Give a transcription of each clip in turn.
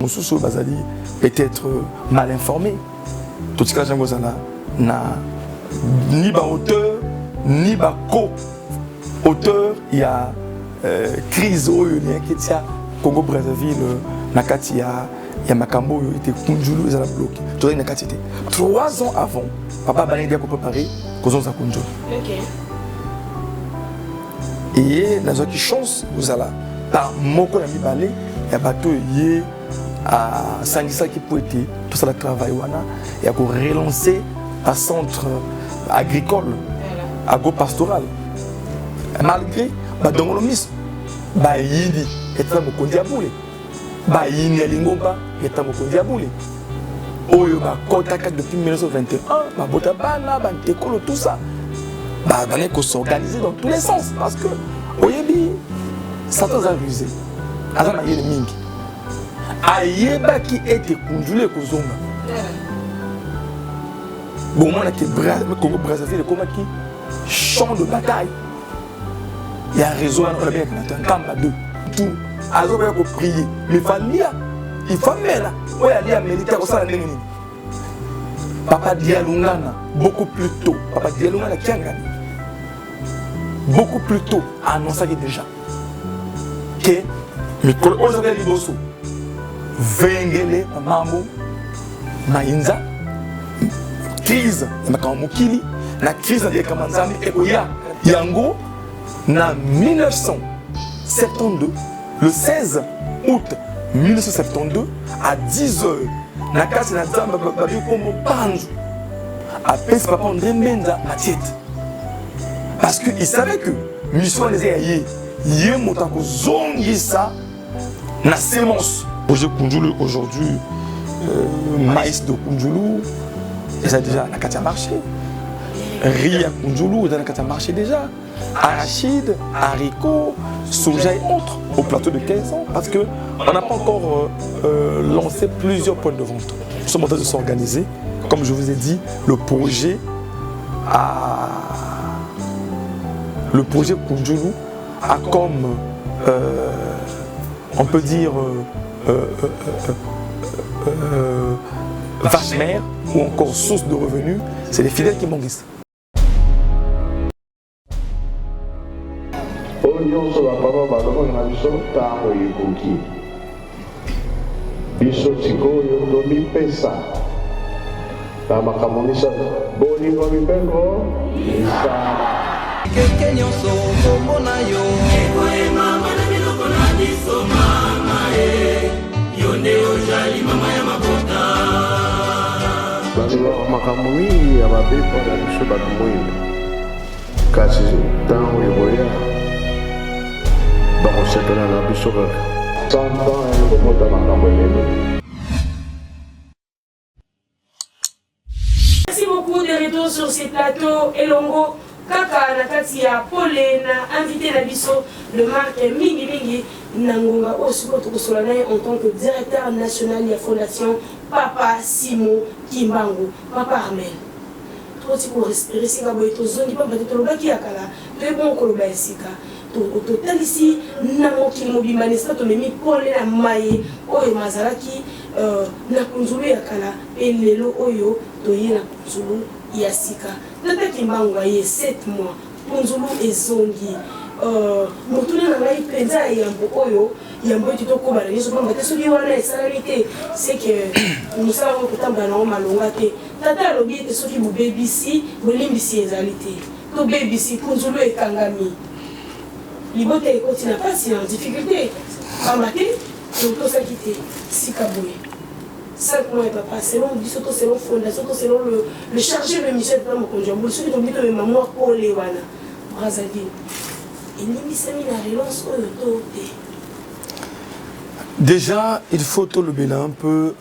Moussoussou Bazali peut-être mal informé. Tout ce que j'ai n'a ni bas auteur, ni bas co-auteur. Il y a crise au Congo Brazzaville, Nakati, il y a Makambo, il était Kunjulu, ils ont bloqué. Tout ça, Nakati était 3 ans avant. Papa Balindia pour préparer, Kozon Zakunjulu. Ok. Et dans une chance, vous allez par Moko Nami Balé, il y a bateau yé à Sangisa qui peut être tout ça le travail et à relancer un centre agricole, agro-pastoral. Malgré dans le mis, Yindi est un mokondi à bouler. Yindi à Lingomba est un mokondi à bouler. Oyo ba contact depuis 1921, ba botabana, ba tekolo tout ça. Il faut s'organiser dans tous les sens parce que oyebi Satan a rusé. Azama yele mingi. Ayeba qui était conjulé kozonga. Bon moi qui Congo Brazzaville comme qui champ de bataille. Il y a un réseau on a bien que Kamba 2. Tout azoba ko prier. Mais il faut là. Oya lia militaire au sala ndengeni. Papa Dialungana beaucoup plus tôt. Papa Dialungana qui a gagné. Beaucoup plus tôt annoncé déjà que Mikolo Ozabel Liboso Vengele Mambo Mainza crise Makamukili la crise de Kamanzami et Oya Yango na 1972 le 16 août 1972 à 10h na kasi na Zamba babi comme Panzu à Pes Papa André Menza Matiette. Parce qu'il savait que mission les aïeux, il y a un zongisa na sémence. Projet Kunjulu aujourd'hui, maïs de Kunjulu, ça déjà na katia marché. Riz à Kunjulu, ça na katia marché déjà. Arachide, haricots, soja et autres au plateau de 15 ans. Parce qu'on n'a pas encore lancé plusieurs points de vente. Nous sommes en train de s'organiser. Comme je vous ai dit, le projet Kunjulu a comme, on peut dire, vache mère ou encore source de revenus, c'est les fidèles qui manguissent. Keke nyonso komona yo ekoye mama na biloko na biso mama yonde ojali mama ya mabota bato makambo mingi ya babepo na biso bato moyindo kasi ntango eboya bakosepela na biso kaka santan ekomota makambo enene. Merci beaucoup de retour sur ces plateaux Elongo Kaka nakati ya Pole na invité na biso de marque mingi Nangonga Osuko Tokosolana en tant que directeur national de la fondation Papa Simon Kimbangu Papa Armel. Trop pour respirer si ngabo eto zoni pa bato lobaki akala to bon ko loba esika to total ici na mokili mobimba nesa to memi Pole na maye oyo mazalaki na kunzulu akala elelo oyo to yena kunzulu Yasika. Tata Kimbangu a 7 mois. Punzulu ezongi. Motuna na ngai penza yambo oyo yambo kitoko bala yeso pamba te soki wana esalamité c'est que nous savons que tamba na malonga te. Tata lobi te soki bu BBC bolimbisi ezalité. To BBC Punzulu ekangami. Libote ekoti na pas en difficulté. Amate to sakite sikaboye. 5 mois et papa, selon Bisoto, selon Fondation, selon le chargé de Michel Mokonjambou, ceux qui ont mis de mémoire pour les Wana, Brazzaville. Il n'y a pas de relance au côté. Déjà, il faut tout le bilan un peu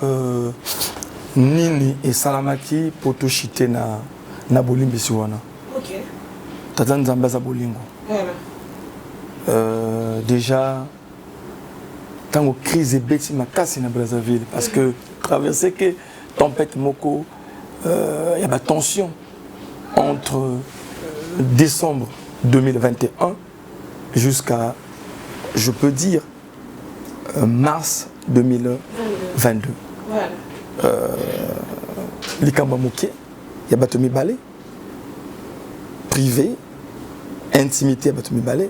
Nini et Salamaki pour tout chiter na Bolimbi Siwana. Ok. Tatan Zambaza Bolingo. Voilà. Déjà, tant que crise et bêtise m'a cassé na Brazzaville parce que traverser que tempête Moko, il y a la tension entre décembre 2021 jusqu'à, je peux dire, mars 2022. 22. Voilà. Likamba moké, il y a Batomi Balé, privé, intimité à Batomi Balé,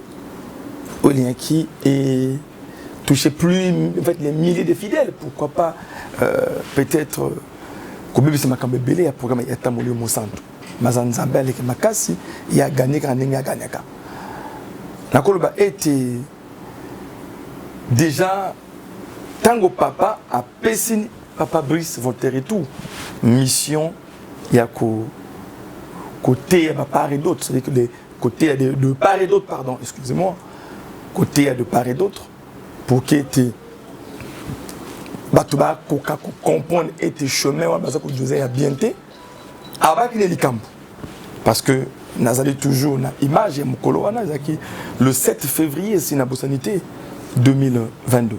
au lien qui est touché plus en fait, les milliers de fidèles, pourquoi pas peut-être comme c'est ma cambe belé, il y a un programme, il y a Tamoli au Monsanto. Mazanzambe avec Makasi, il y a gagné quand il y a gagné. La Koloba était déjà, tango papa a pesé Papa Brice Voltaire et tout. Mission, il y a côté de part et d'autre, c'est-à-dire que les côtés de part et d'autre, pardon, excusez-moi, côté de part et d'autre, pour qu'il y ait Batouba, comprendre et chemin, que José a bien été, avant qu'il ait les camps. Parce que nous avons toujours une image, le 7 février, c'est une sanité 2022.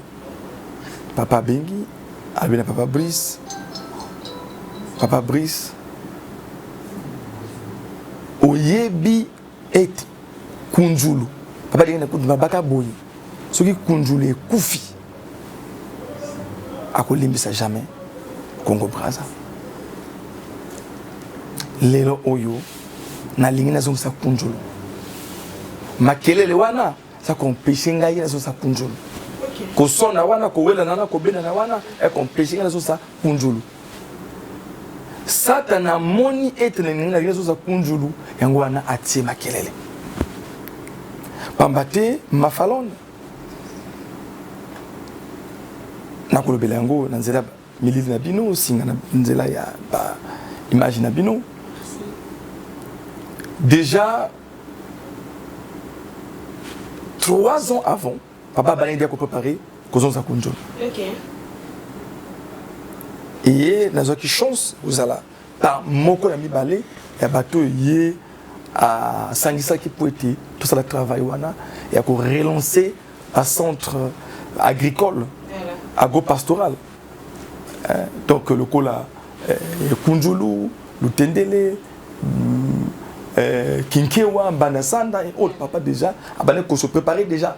Papa Bengi, Albina Papa Brice, Oyebi et Kunjulu. Papa Bengi n'a pas boy. Ce qui Kunjulu est Koufi. A Kolimbisa jamais. Congo Brazza. Lelo Oyo. Na lingina zonga sa Kunjulu. Makelele wana sa kompeshenga ina zonga sa Kunjulu. Ko sona wana ko wela nana ko bena na wana e kompeshenga na zonga sa Kunjulu. Satana moni etene na lingina zonga sa Kunjulu yango wana atie makelele. Pambate mafalon. Na ko lobela yango na nzela milili na bino singa na nzela ya ba image na bino. Déjà, 3 ans avant, Papa Balindia a préparé Kozon Sakunjo. Ok. Et nous avons chance, vous allez, par Moko Yami Balé, il y a bateau yé à Sangisa qui peut être tout ça le travail et à relancer un centre agricole, agro-pastoral. Donc le Kola, le Kunjulu, le Tendele, Kinkewa, Banasanda et autres, papa déjà, qu'on se préparait déjà.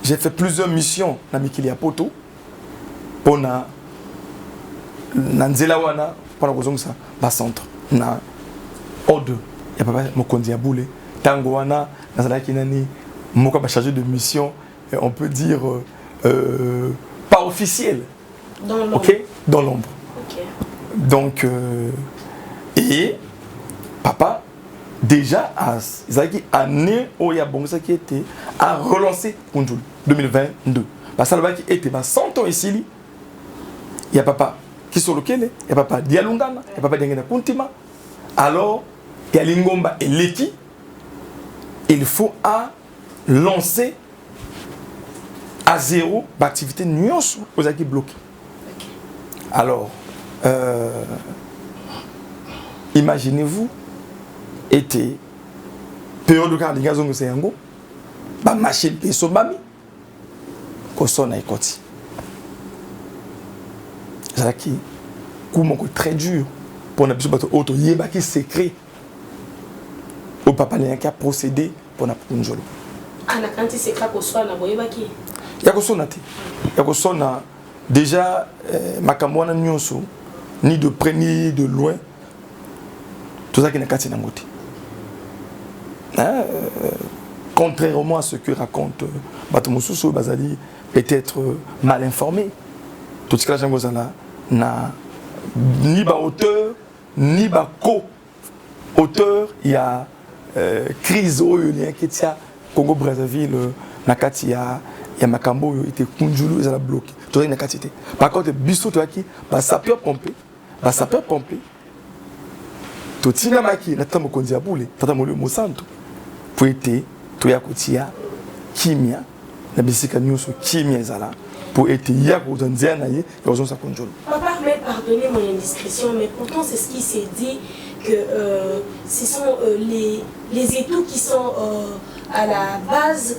J'ai fait plusieurs missions dans Mikilia Poto pour Nanzelawana, pour la ça, bas centre, na O2, il y a papa Mokondi Aboule, Tangoana, Nazalakinani, Moka va chargé de mission, on peut dire pas officielle. Dans l'ombre. Ok, dans l'ombre. Okay. Donc, et papa, déjà, année où il y a bon ça qui était à relancer Kunjulu 2022. Parce que qui était 100 ans ici, il y a papa qui sont lequel, il y a papa Dialungana, il y a papa Diangena Kuntima. Alors, il y a Lingomba et Leki. Il faut à lancer à zéro l'activité nuance aux acquis bloqués. Alors, imaginez-vous, était période de cardigan de Seyango, ba machine et son mami, qu'on sonne à écouter. C'est qui, comment très dur pour n'abuser pas autre, il y a qui secret au papa qui a procédé pour n'abuser Njolo. Ah, na quand il secret pour soi, na boye baki. Il y a que son athée, il y a que son déjà makamwana nyonso ni de près ni de loin, tout ça qui n'est qu'à t'inangoter. Contrairement à ce que raconte Batomoussoussou Bazali, peut-être mal informé. Tout ce que la gens n'a ni bas auteur, ni bas co-auteur. Il y a crise au Congo Brazzaville, Nakati, il y a Makambo, il était Kunjulu, il a bloqué. Tout ça, Nakati. Par contre, Bissou, tu as qui, ça peut pomper. Tout ce qui est maki, n'attends pas qu'on dise à boule, t'attends pas le mot santo. Pour être, tu as kotia, kimia, la bisika nyuso kimia zala. Pour être, il y a qu'on dise à naïe, et aux gens ça conjole. Papa, mais pardonnez mon indiscrétion, mais pourtant c'est ce qui s'est dit que ce sont les étoux qui sont à la base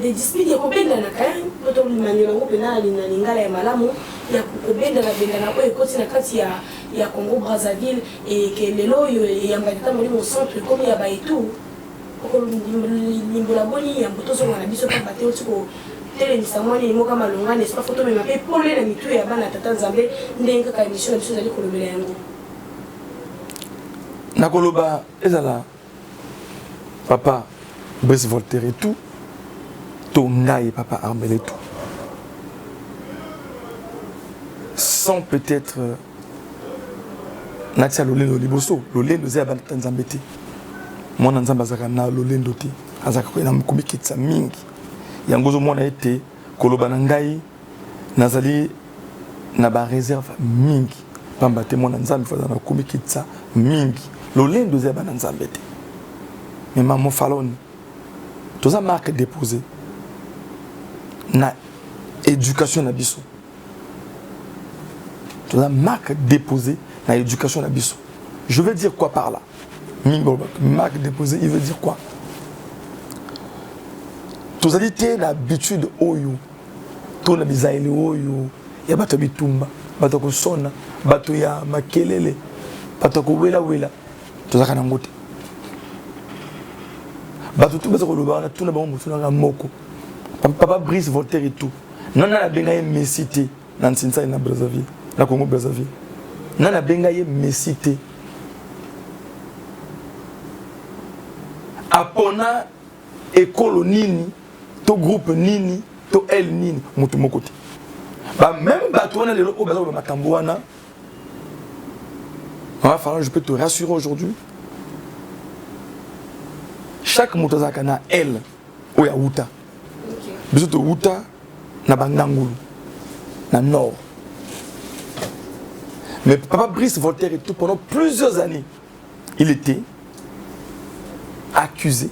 des disputes. Il y a combien de nakari, quand on manie l'ango pena l'ingala et malamu, il y a combien de la bendana et quand il y a Congo Brazzaville et que les lois et y a un mon centre comme il y a ba et tout. Pour l'imbolaboni, il y a un poteau sur la biso pour battre aussi kotelemisa mwani emoka malonga n'est-ce pas photo mais mapé polé na mitu ya bana tata nzambe ndenge ka émission na biso zali kolobela yango nakoloba ezala papa Brice Voltaire et tout to ngai papa Armel et tout sans peut-être natia lolendo liboso lolendo zé bana tata nzambe te mwana nzambe azaka na lolendo te azaka ko na mukumikitsa mingi yango zo mona ete koloba na ngai nazali na ba réserve mingi pamba te mwana nzambe faza na kumikitsa mingi lolendo zé bana nzambe te mais maman faloni toza marque déposée na éducation na biso toza marque déposée na éducation na biso. Je veux dire quoi par là? Marque déposée, il veut dire quoi? Tous allez ter l'habitude oyo, ton abizaïli oyo, ya bato bitumba, bato ko sona, bato ya makelele, bato ko wela wela, tous à kanangote. Bato tout bato ko lobana, tout na ba mo tuna moko. Papa Brice Voltaire et tout. Non na benga mesité dans Sinsa na Brazzaville, na Congo Brazzaville. Nana bengaye mesité apona école nini to groupe nini to el nini mutu mokote ba même batona lelo o bazo ba makambo wana je peux te rassurer aujourd'hui chaque mutu azaka na el o ya uta biso to uta na bangangulu na nord. Mais papa Brice Voltaire et tout, pendant plusieurs années, il était accusé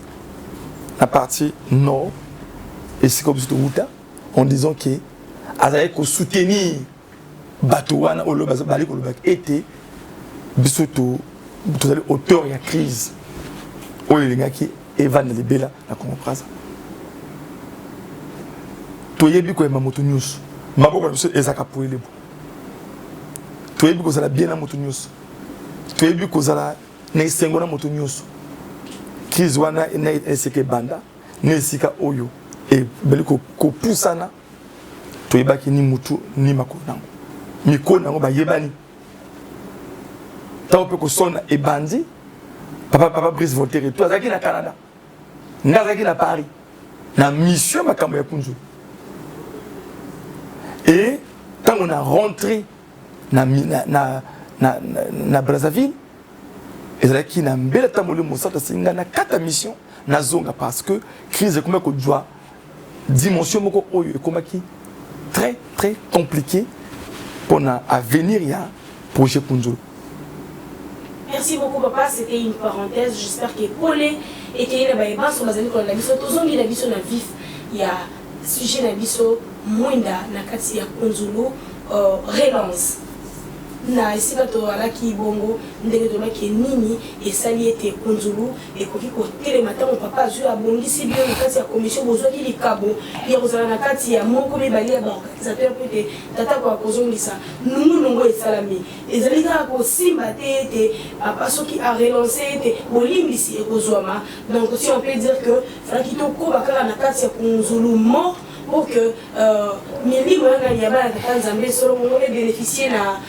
à partir nord et c'est comme ça en disant qu'il allait soutenir Batouana ou le Balik ou le Bac était auteur de la crise. Ou les gars qui Evan Lebela la comprendre ça. Toyebi ko mamoto news. Maboko monsieur Ezaka pour les tu es bien bien na moto nyos tu es bien kozala na isengo na moto nyos crise wana na eseke banda na esika oyo e beliko ko pusana to yebaki ni mutu ni makonango mikonango ba yebani ta ope ko sona e bandi papa Brice Voltaire to azaki na Canada ngazaki na Paris na mission makambo ya kunzu et quand on a rentré na Brazzaville et là qui n'a belle tamole mosata singa na kata mission na zonga parce que crise comme ko doit dimension moko oyo comme qui très très compliqué pour na avenir ya projet Kunzulu. Merci beaucoup papa, c'était une parenthèse, j'espère que Polé et que ina ba sur bazali ko na biso tozongi na biso na vif ya sujet na biso mwinda na kati ya Kunzulu relance na esika to alaki bongo ndenge to maki nini esali ete Kunzulu ekoki ko telemata mon papa azui abongisi bien na kati ya commission bozwaki likabo ya kozala na kati ya moko mibali ya organisateur peut tata ko kozongisa nungu esalami ezali ka ko simba te ete papa soki a relancer ete bolimbisi ekozwama. Donc si on peut dire que fallait to ko bakala na kati ya Kunzulu mort pour que milimo yanga yaba na Nzambe solo mo bénéficier na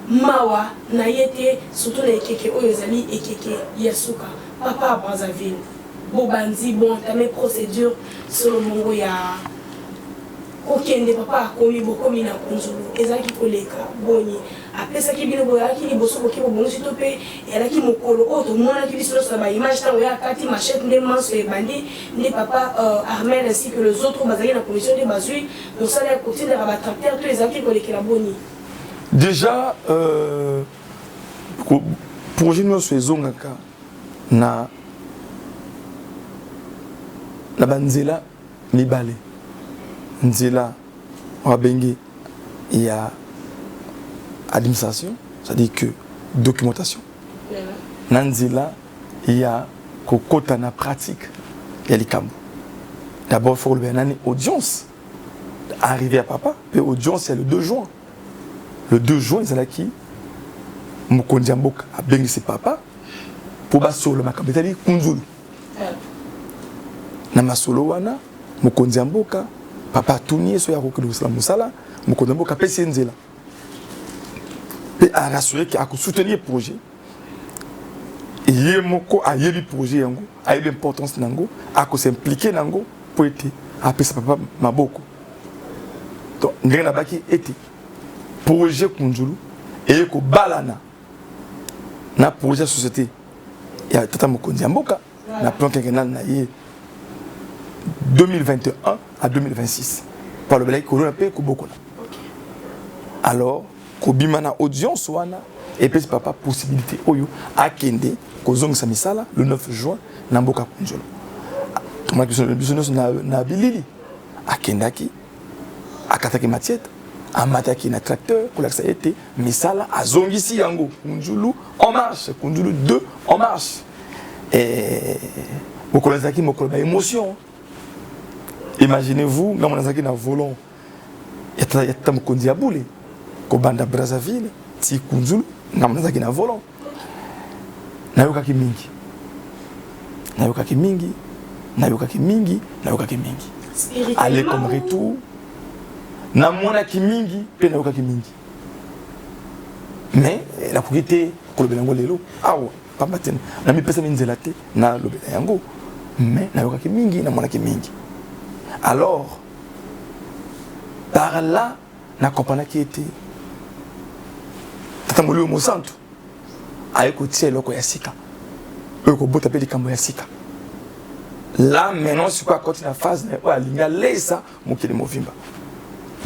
mawa na yete surtout na ekeke oyo ezali ekeke ya suka papa à Brazzaville bobanzi bon tamé procédure solo mongo ya okende papa akomi bokomi na Kunzulu ezaki koleka boni apesaki bino boyaki liboso boki bobongosi to pe elaki mokolo oyo tomonaki biso nyonso na baimage ntango ya kati machette nde manso ebandi nde papa Armel ainsi que les autres bazali na commission nde bazwi mosala ya kotindaka batracteur to ezalaki kolekela boni. Déjà projet nyonso ezongaka na banzela mibale nzela wabengi ya administration, c'est-à-dire que documentation. Nanzela il y a kokota na pratique il y a les camps. D'abord il faut le une audience arriver à papa, puis audience c'est le 2 juin. Le 2 juin ils allaient qui Mukondi Mboka a bengi ses papa pour bas sur le makambo c'est-à-dire Kunzulu. Na masolo wana mokonzi mboka papa tournier so ya kokela musala mokonzi mboka pesi nzela pe a rassurer que a soutenir projet et moko a yebi projet yango a yebi importance nango a ko s'impliquer nango pour être a pesa papa maboko donc ngena baki été projet Kunjulu et ko balana na projet société ya tata mokonzi mboka na plan quinquennal na ye 2021 à 2026 par le balai corona pe ko bokola alors ko bimana audience wana et puis papa possibilité oyo akende ko zongisa misala le 9 juin na mboka Kunjulu tuma biso na bilili akendaki akataki matiette amataki na tracteur pour l'accès été misala azongisi yango Kunjulu en marche Kunjulu 2 en marche et mokolazaki mokoloba émotion. Imaginez-vous nga monazaki na volant yata mokonzi ya bule ko banda Brazzaville ti Kunjulu nga monazaki na volant nayokaki mingi aller comme retour na mona ki mingi pe nayokaki mingi mais la propriété ko lobela ngo lelo awa pamba tena na mi pesa minzela te na lobela yango mais nayokaki mingi na mona ki mingi. Alors, par là, na compagnie qui était tata molu mo santo ayeko tie loko ya sika eko bota pe likambo ya sika là maintenant c'est quoi continuer la phase na alinga lesa mokili movimba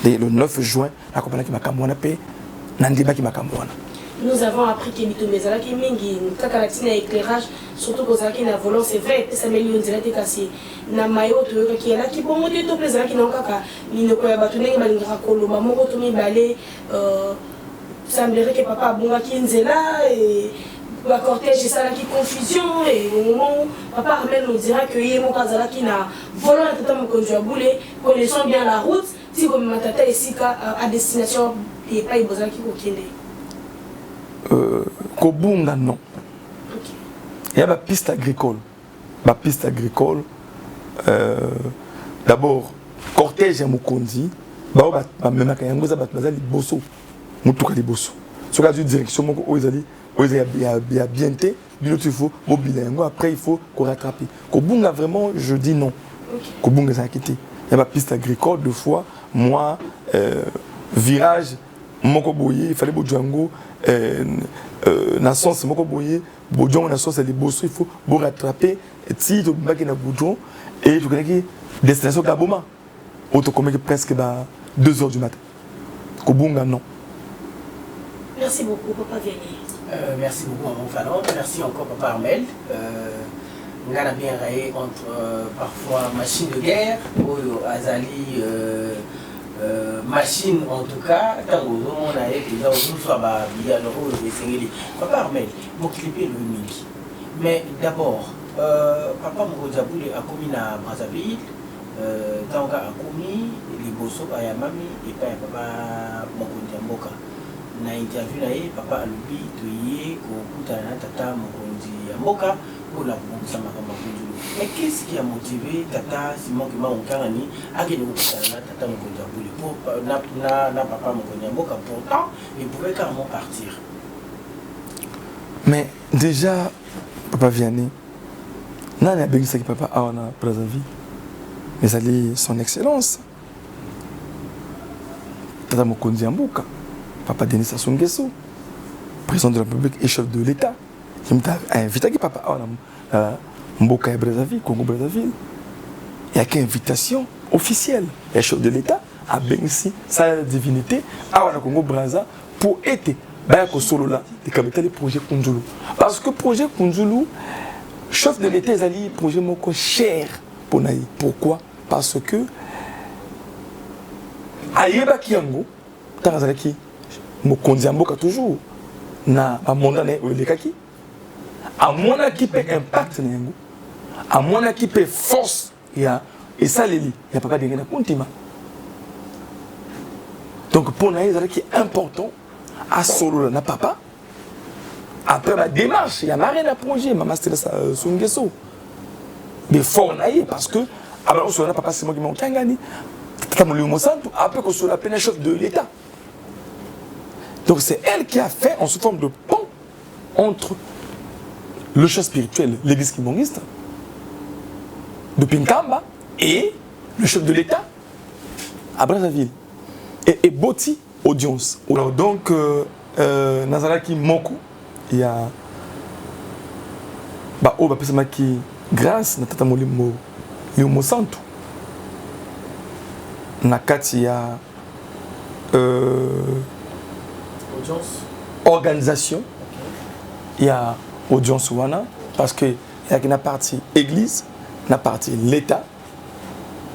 le 9 juin na compagnie qui makambo na pe na ndima ki makambo na. Nous avons appris que Mitomezala qui mingi kakalatine éclairage surtout que ça qui na volant c'est vrai ça millions de la cassé na mayo to qui est là qui bon monter to plaisir qui na kaka ni ne ko ya batune balinga kolo mamo ko to mi balé semblerait que papa bonga qui nzela et la cortège ça là qui confusion et au moment où papa Armel nous dira que yemo kazala qui na volant tata mo konjo boulé connaissant bien la route si comme matata et sika à destination et pas besoin qui ko kende. Kobunga non. Il y a ma piste agricole. D'abord, cortège à Mukondi. Même quand il y a des bosso. Mutuka des bosso. Ce cas de direction, il y a bien été. Il faut mobiliser. Après, il faut qu'on rattrape. Kobunga vraiment, je dis non. Kobunga, ça a quitté. Il y a ma piste agricole. Deux fois, moi, virage, Mokoboye, il fallait Bodjango. Na sens moko boye bodjon na sens les bosso il faut bon rattraper si to baki na bodjon et tu connais que destination Gaboma auto comme presque 2h du matin Kobunga non. Merci beaucoup papa Vianney. Merci beaucoup mon Fallon, merci encore papa Armel. On a bien raillé entre parfois machine de guerre ou azali machine en tout cas, tant on a été dans une fois bien le papa Armel, mon clip est le mini. Mais d'abord, papa Mourodjabouli a commis à Brazzaville, tant a commis les bosso à Yamami et pas papa Mourodjamboka. Na interview papa Alubi, Toye, Kokutana, Tata Mourodjamboka pour la Mourodjamboka. Mais qu'est-ce qui a motivé Tata Simon Kima Onkarani à gagner Tata Mourodjabouli pour na papa Mourodjamboka pourtant il pouvait carrément partir. Mais déjà papa Vianney n'a pas dit que papa a en Brazzaville mais ça dit son excellence Tata Mourodjamboka papa Denis Sassou Nguesso président de la République et chef de l'État qui m'a invité que papa a Mboka et Brazzaville, Congo Brazzaville. Il n'y a qu'une invitation officielle. Le chef de l'État a béni sa divinité à Congo Brazzaville pour être solo là de capitale projet Kunjulu. Parce que le projet Kunjulu, chef de l'État est un projet cher pour Naï. Pourquoi? Parce que Ayeba Kiango, Tarazaki, Mokonzi Mboka toujours, na Mondane Olekaki, à mon équipe impact Nengo. À mon équipe force et ça les lit il y a pas de rien à continuer donc pour nous c'est important à solo na papa après ma démarche il y a marre de projet maman c'était ça Sungeso mais fort naïe parce que Alors, on a papa, c'est moi qui m'en kangani. Après qu'on soit la pleine chef de l'État. Donc c'est elle qui a fait en sous forme de pont entre le chef spirituel, l'église kimbongiste, de Pinkamba, et le chef de l'État à Brazzaville. Et Boti audience. Alors donc, Nazaraki Moko, il y a qui grâce à Tata Molimo Santo. Nakati ya organisation, il y a audience wana parce que il y a une partie église, une partie l'État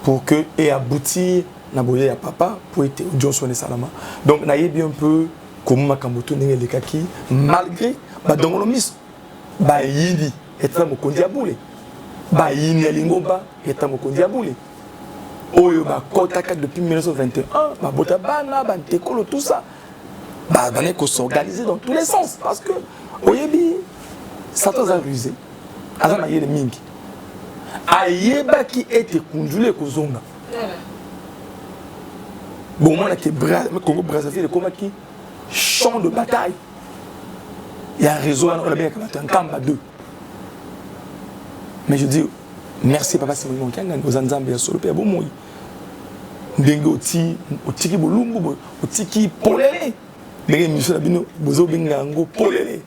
pour que et aboutir na boye ya papa pour être audience wana salama. Donc na yebi un peu comment makamboto ndenge le kaki malgré ba dongolomis ba yidi eta mokondi abule ba yini lingomba eta mokondi abule. Oyo ba kotaka depuis 1921, ba botabana, ba tekolo tout ça. Ba bané ko s'organiser dans tous les sens parce que oyebi Satan a rusé. Azana yele mingi. Ayeba qui était conjulé ko zonga. Bon moi là que Congo Brazzaville comme qui champ de bataille. Il y a un réseau on a bien un Kamba 2. Mais je dis merci papa c'est mon kanga aux Nzambe ya solo pe bomoyi ndenge otiki bolumbu otiki polele ndenge miso na bino bozo benga ngo polele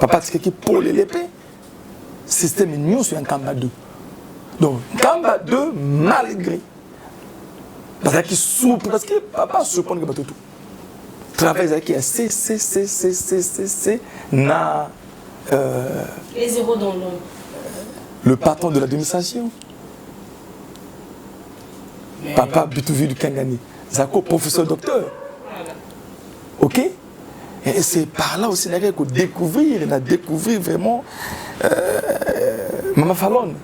papa tiki polele pe système nyonso ya Kamba 2 donc Kamba 2 malgré parce que souple parce que papa surprendre que batoto travail ça qui est c na les zéros dans l'ombre. Le patron de l'administration. Papa Bitouvi du Kangani. Zako, professeur docteur. Ok? Et c'est par là aussi qu'on a découvert vraiment Maman Fallon,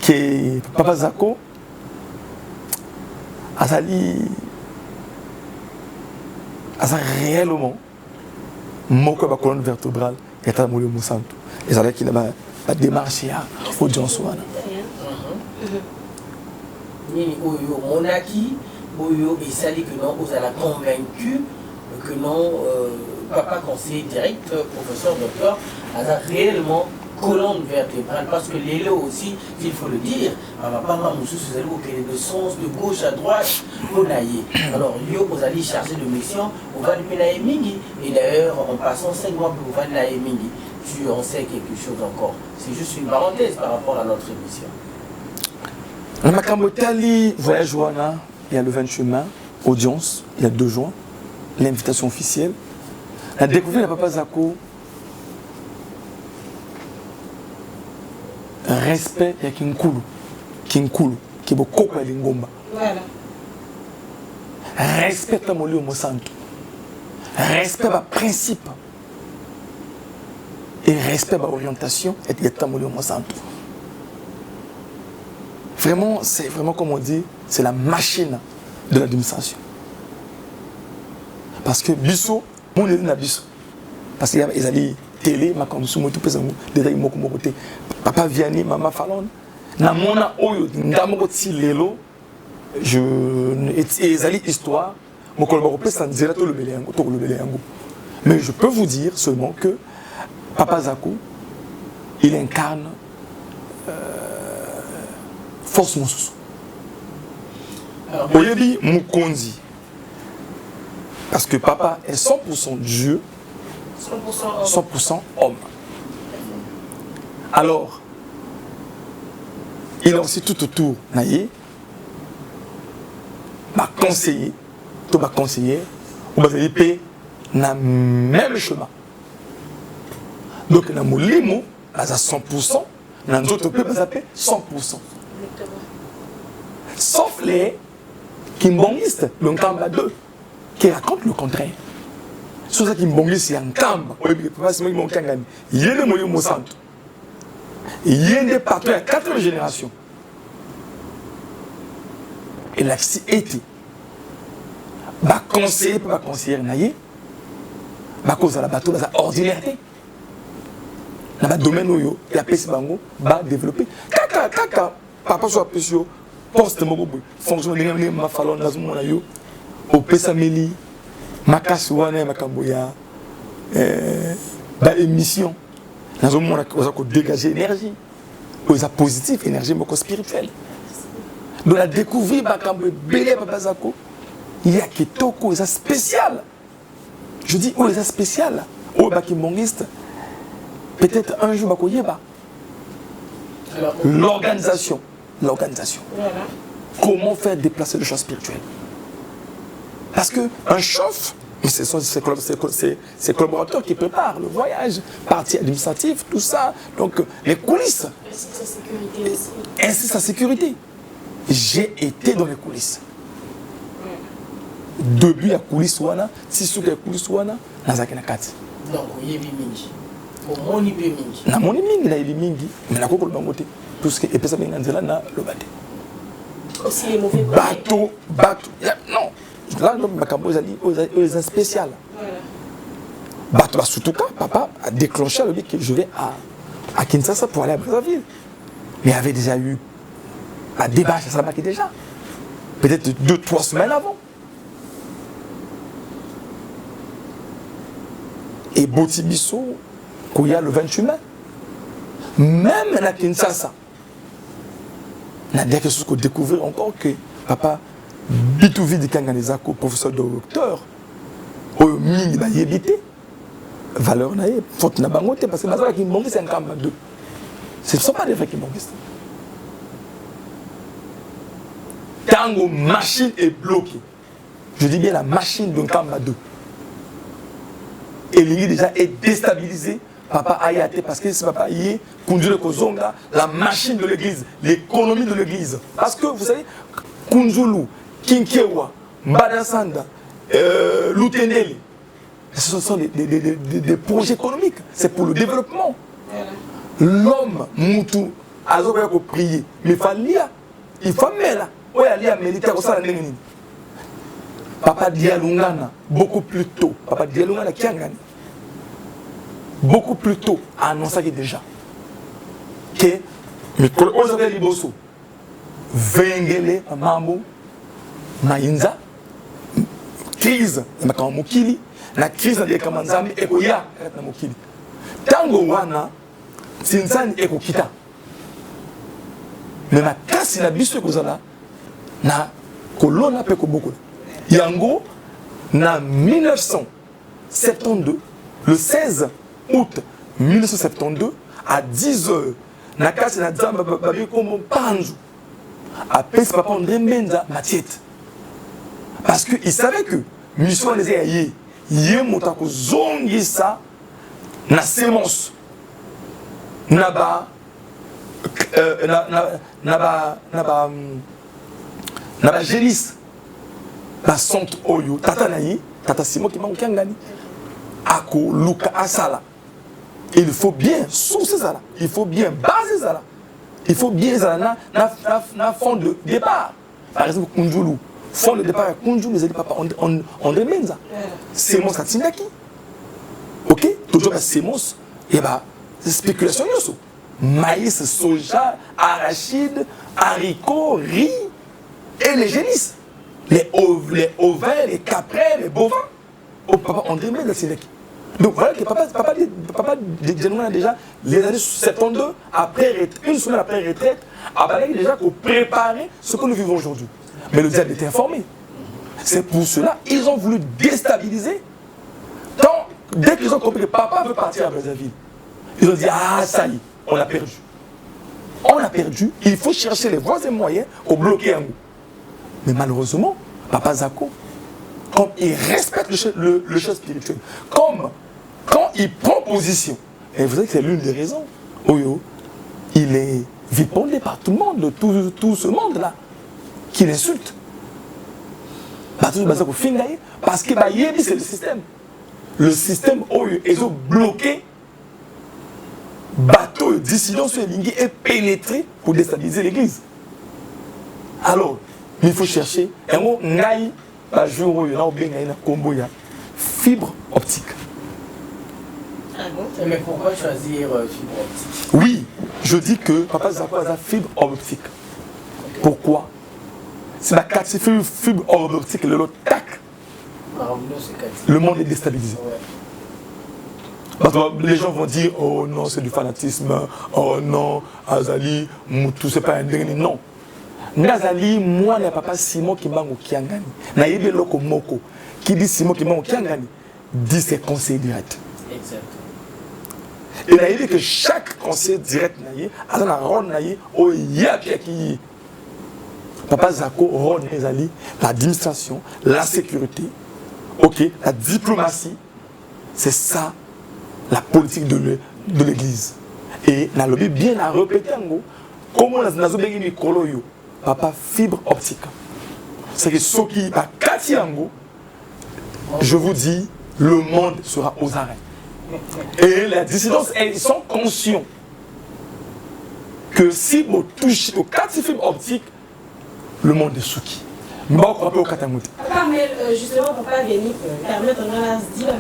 qui est Papa Zako, Azali réellement, Moko la colonne vertébrale, et à Moulio Moussantou. Et ça qui n'a pas démarché à audience. Nini Oyo Monaki, Oyo et Sali que non, vous avez convaincu que non, papa conseiller direct, professeur, docteur, a réellement colonne vertébrale parce que les lots aussi, il faut le dire, papa Moussou c'est le sens de gauche à droite pour naïe. Alors, vous allez charger de mission, on va lui naïe mingi et d'ailleurs en passant 5 mois pour vous naïe mingi. Tu en sais quelque chose encore. C'est juste une parenthèse par rapport à notre émission. Le Makamotali voyage Wana, il y a le 28 mai, audience, il y a 2 juin, l'invitation officielle. La découverte de Papa Zako, respect, il y a Kinkulu, qui est beaucoup de Lingomba. Voilà. Respect à Molio Mosanto. Respect à principe. Et respect à l'orientation et à Molio Mosanto. Vraiment, c'est vraiment comme on dit, c'est la machine de l'administration. Parce que Bisso, mon élève n'a Bisso. Parce qu'il y a des télé, ma comme sous tout pesant, des moko côté. Papa Vianney, maman Fallon, na mona oyo, ndamoko ti lelo, je ezali histoire, mon collaborateur peut s'en dire tout le beléango, tout le beléango. Mais je peux vous dire seulement que Papa Zako, il incarne force Moussou. Oyebi Mukondi. Parce que papa est 100% Dieu, 100% homme. Alors, il a aussi tout autour, naïe, ma conseiller, tout ma conseiller, ou ma paix, na même chemin. Donc, na moulimo, à 100%, na d'autres peu, à 100%. Sauf les kimbongistes, le Nkamba 2, qui racontent le contraire. Sur ça, kimbongistes, c'est un Nkamba. Il y a des moyens Monsanto. Il y a des partout, il y a 4 générations. Et là, si été, bah conseiller, pas conseiller, naïe, bah cause à la bateau, bah ordinarité. Dans le domaine où il y a PC Bango, bah développer. Kaka, papa soit apprécié poste moko fonction de ma falon dans mon ayo au pesameli makasi wana makambo ya ba émission dans mon ayo ko dégager énergie aux positif énergie moko spirituelle donc la découvrir makambo belé papa zako il y a kitoko ça spécial je dis oh ça spécial oh ba ki mongiste peut-être un jour ba ko yeba l'organisation. Voilà. Comment faire déplacer le champ spirituel? Parce qu'un chef, c'est ses collaborateurs qui préparent le voyage, partie administrative, tout ça, donc les coulisses. Ainsi sa sécurité aussi. Ainsi sa sécurité. J'ai été dans les coulisses. Depuis la coulisse, si sur les coulisses, Nazaki Nakati. Donc, il y a mingi. Moni pe mingi. Na moni mingi na ili mingi, mais na koko le bangote. Tout ce qui est pesé dans nzela na le bateau. Aussi les mauvais bateau. Non. Là, le makambo est spécial. Bateau, surtout quand papa a déclenché le dit que je vais à Kinshasa pour aller à Brazzaville. Mais il y avait déjà eu un débat à Salamaki déjà. Peut-être 2-3 semaines avant. Et Botibiso, Kouya le 28 mai. Même à Kinshasa. Il y a des choses qu'on découvre encore que papa Bitouvi de Kanganezako, professeur docteur, au mini bayébité, valeur naïe, faute n'a pas monté parce que Mazala qui m'ont c'est un camp 2. Ce ne sont pas des vrais qui m'ont dit. Tango machine est bloquée. Je dis bien la machine d'un camp 2. Et l'île déjà est déstabilisée. Papa Ayate, parce que c'est papa Ayé, Kunjule Kozonga, la machine de l'église, l'économie de l'église. Parce que vous savez, Kunjulu, Kinkewa, Mbadasanda, Luteneli, ce sont des projets économiques, c'est pour le développement. L'homme, Moutou, Azoka pour prier, mais il faut mettre là, militaire, Papa Dialungana, beaucoup plus tôt, Papa Dialungana qui a gagné. Beaucoup plus tôt a annoncé déjà que aujourd'hui Liboso Vengele Mambo Nainza crise na mokili na crise de Kamanzambi ekoya na mokili tango wana Sinsani ekokita mais na kasi na biso ekozala na kolona pe koboko yango na 1972 le 16 août 1972 à 10h nakasi na dzamba babi komo panzu appelle papa André Menza Matiette parce que il savait que mission les ayé yé motako zongisa na semence naba gélis ba centre oyo tata nayi tata Simon qui manque ngani ako luka asala. Il faut bien sourcer ça là. Il faut bien baser ça là. Il faut bien ça là na fond de départ. Par exemple Kunjulu, fond de départ Kunjulu les papa on remenza. C'est mon satindaki. OK, toujours c'est mon et bah spéculation yoso. Maïs, soja, arachide, haricots, riz et les génisses. Les ovins, les caprins, les bovins. Au papa on remenza c'est donc voilà que papa déjà les années 72 après une semaine après retraite a déjà pour préparer ce que nous vivons aujourd'hui. Mais le diable était informé. C'est pour cela ils ont voulu déstabiliser. Dès qu'ils ont compris que papa veut partir à Brazzaville, ils ont dit ah ça y est, on a perdu. On a perdu, il faut chercher les voies et moyens pour bloquer un goût. Mais malheureusement, papa Zako, comme il respecte le chef spirituel, comme quand il prend position, et vous savez que c'est l'une des raisons où il est vilipendé par tout le monde, de tout ce monde-là, qui l'insulte. Parce que c'est le système. Le système où ils ont bloqué, bateau, dissident sur les lignes et pénétré pour déstabiliser l'église. Alors, il faut chercher un mot naï. Fibre optique. Ah bon? Mais pourquoi choisir fibre optique? Oui, je dis que papa Zako a fibre optique. Pourquoi? C'est la quatrième fibre optique, le tac. Le monde est déstabilisé. Parce que les gens vont dire, oh non, c'est du fanatisme, oh non, Azali, Moutou, c'est pas un dernier. Non. Azali, moi, il n'y a pas Simon qui m'a au Kiangani. Na yebe loko moko. Qui dit Simon qui m'a au Kiangani, dit c'est conseil direct. Exactement. Et na yebe que chaque conseil direct, a un rôle, oh, il y a qui. Papa Zako, rôle, Azali, l'administration, la sécurité, ok, la diplomatie, c'est ça. La politique de l'église. Et na lobby bien à répéter comment on a zobégi mikolo yo papa fibre optique. C'est que ce qui a kati ango, je vous dis, le monde sera aux arrêts. Et la dissidence, ils sont conscients que si vous touchez au kati fibre optique, le monde est souki. Papa, mais justement, papa vient permettre à se dire